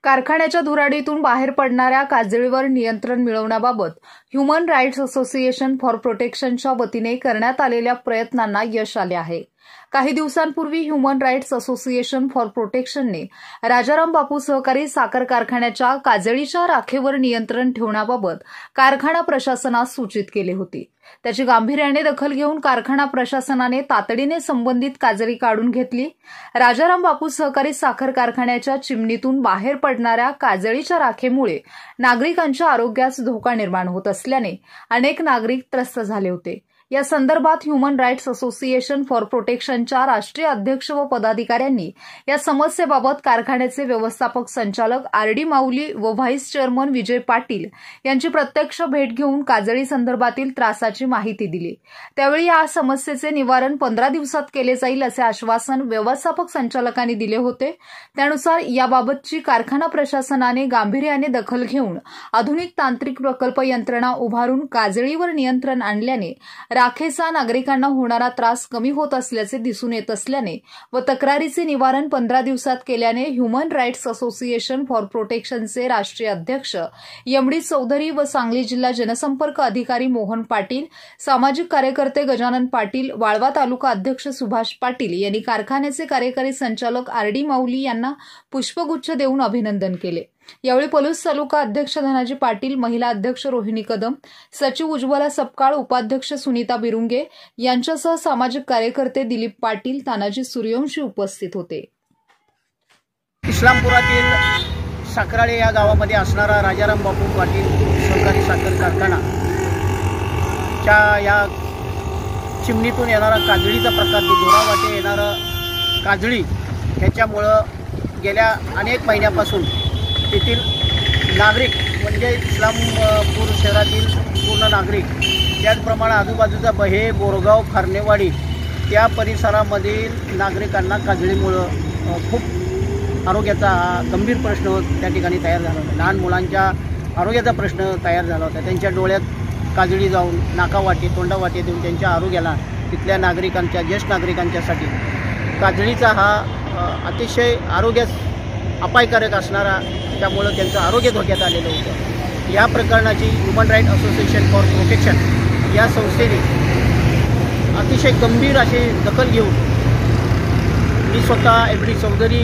कारखान्याच्या धुराडीतून बाहेर पडणाऱ्या काजळीवर नियंत्रण मिळवण्याबाबत ह्युमन राईट्स असोसिएशन फॉर प्रोटेक्शनच्या वतीने करण्यात आलेल्या प्रयत्नांना यश आले आहे। काही दिवसांपूर्वी ह्युमन राईट्स असोसिएशन फॉर प्रोटेक्शनने राजाराम बापू सहकारी साखर कारखान्याच्या काजळीच्या राखेवर नियंत्रण ठेवण्याबाबत कारखाना प्रशासनास सूचित केले होते। त्याची गांभीर्याने दखल घेऊन कारखाना प्रशासनाने तातडीने संबंधित काजळी काढून घेतली। राजाराम बापू सहकारी साखर कारखान्याच्या चिमणीतून बाहेर पडणाऱ्या काजळीच्या राखेमुळे नागरिकांच्या आरोग्यास धोका निर्माण होत असल्याने अनेक नागरिक त्रस्त झाले होते। या संदर्भात ह्युमन राईट्स असोसिएशन फॉर प्रोटेक्शनच्या राष्ट्रीय अध्यक्ष व पदाधिकाऱ्यांनी या समस्येबाबत कारखान्याचे व्यवस्थापक संचालक आर.डी. माऊली व व्हाईस चेअरमन विजय पाटील यांची प्रत्यक्ष भेट घेऊन काजळी संदर्भातील त्रासाची माहिती दिली। त्यावेळी या समस्येचे निवारण 15 दिवसात केले जाईल असे आश्वासन व्यवस्थापक संचालकांनी दिले होते। त्यानुसार याबाबतची कारखाना प्रशासनाने गांभीर्याने दखल घेऊन आधुनिक तांत्रिक प्रकल्प यंत्रणा उभारून काजळीवर नियंत्रण आणल्याने राखेचा नागरिकांना होणारा त्रास कमी होत असल्याचे दिसून येत असल्याने व तक्रारीचे निवारण 15 दिवसात केल्याने ह्युमन राईट्स असोसिएशन फॉर प्रोटेक्शनचे राष्ट्रीय अध्यक्ष एम.डी. चौधरी व सांगली जिल्हा जनसंपर्क अधिकारी मोहन पाटील, सामाजिक कार्यकर्ते गजानन पाटील, वाळवा तालुका अध्यक्ष सुभाष पाटील यांनी कारखान्याचे कार्यकारी संचालक आर.डी. माऊली यांना पुष्पगुच्छ देऊन अभिनंदन केले। यावेळी पोलीस तालुका अध्यक्ष धनाजी पाटील, महिला अध्यक्ष रोहिणी कदम, सचिव उज्ज्वला सपकाळ, उपाध्यक्ष सुनीता बिरुंगे यांच्यासह सामाजिक कार्यकर्ते दिलीप पाटील, तानाजी सूर्यवंशी उपस्थित होते। इस्लामपुरातील साखराळे या गावामध्ये असणारा राजाराम बापू पाटील सहकारी साखर कारखाना च्या या चिमणीतून येणारा काजळीचा प्रकार, धुरावाटे येणारा काजळी, ह्याच्यामुळं गेल्या अनेक महिन्यापासून तेथील नागरिक म्हणजे इस्लामपूर शहरातील पूर्ण नागरिक, त्याचप्रमाणे आजूबाजूचा बहे, बोरगाव, खारनेवाडी त्या परिसरामधील नागरिकांना काजळीमुळं खूप आरोग्याचा गंभीर प्रश्न त्या ठिकाणी तयार झाला होता। लहान मुलांच्या आरोग्याचा प्रश्न तयार झाला होता। त्यांच्या डोळ्यात काजळी जाऊन नाकावाटे, तोंडावाटे देऊन त्यांच्या आरोग्याला, तिथल्या नागरिकांच्या, ज्येष्ठ नागरिकांच्यासाठी काजळीचा हा अतिशय आरोग्यास अपायकारक असणारा, त्यामुळं त्यांचं आरोग्य धोक्यात आलेलं होतं। या प्रकरणाची human right association for protection या संस्थेने अतिशय गंभीर अशी दखल घेऊन मी स्वतः एम.डी. चौधरी,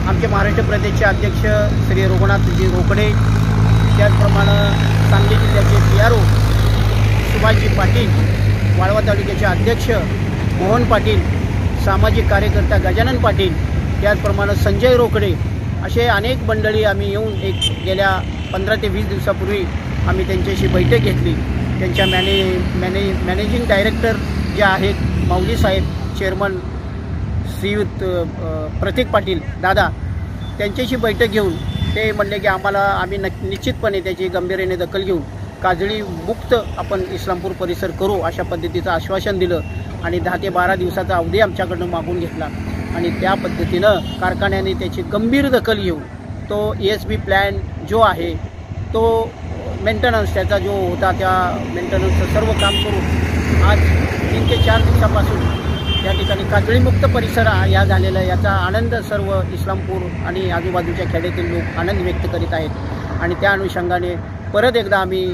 आमचे महाराष्ट्र प्रदेशचे अध्यक्ष श्री रघुनाथजी रोकडे, त्याचप्रमाणे सांगली जिल्ह्याचे PRO सुभाषजी पाटील, वाळवा तालुक्याचे अध्यक्ष मोहन पाटील, सामाजिक कार्यकर्ता गजानन पाटील, त्याचप्रमाणे संजय रोकडे, असे अनेक मंडळी आम्ही येऊन गेल्या 15 ते 20 दिवसापूर्वी आम्ही त्यांच्याशी बैठक घेतली। त्यांच्या मॅनेजिंग डायरेक्टर जे आहेत माऊली साहेब, चेअरमन श्रीयुत प्रतीक पाटील दादा, त्यांच्याशी बैठक घेऊन ते म्हणले की आम्ही निश्चितपणे त्याची गंभीर्याने दखल घेऊन काजळी मुक्त आपण इस्लामपूर परिसर करू अशा पद्धतीचं आश्वासन दिलं आणि 10 ते 12 दिवसाचा अवधी आमच्याकडून मागून घेतला आणि त्या पद्धतीनं कारखान्याने त्याची गंभीर दखल घेऊन तो ESB प्लॅन जो आहे तो मेंटेनन्स त्याचा जो होता त्या मेंटेनन्सचं सर्व काम करून आज 3 ते 4 दिवसापासून या ठिकाणी काजळीमुक्त परिसर या झालेला आहे। याचा आनंद सर्व इस्लामपूर आणि आजूबाजूच्या खेड्यातील लोक आनंद व्यक्त करीत आहेत आणि त्या अनुषंगाने परत एकदा आम्ही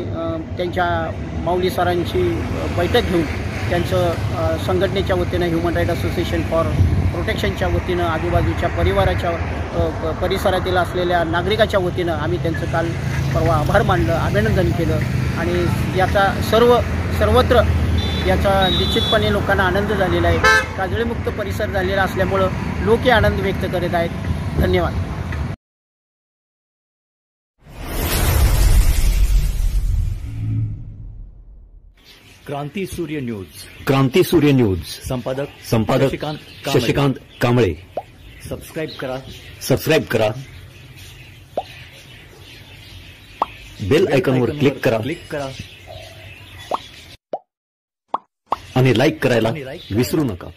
त्यांच्या माऊली सरांची बैठक घेऊन त्यांचं संघटनेच्या वतीनं ह्युमन राईट असोसिएशन फॉर प्रोटेक्शनच्या वतीनं आजूबाजूच्या परिसरातील असलेल्या नागरिकाच्या वतीनं आम्ही त्यांचं काल परवा आभार मानलं, अभिनंदन केलं आणि याचा सर्वत्र याचा निश्चितपणे लोकांना आनंद झालेला आहे। काजळीमुक्त परिसर झालेला असल्यामुळं लोकही आनंद व्यक्त करीत आहेत। धन्यवाद। क्रांती सूर्य न्यूज संपादक शशिकांत कांबळे। सबस्क्राइब करा, बेल आयकॉनवर क्लिक करा आणि लाईक करायला विसरू नका।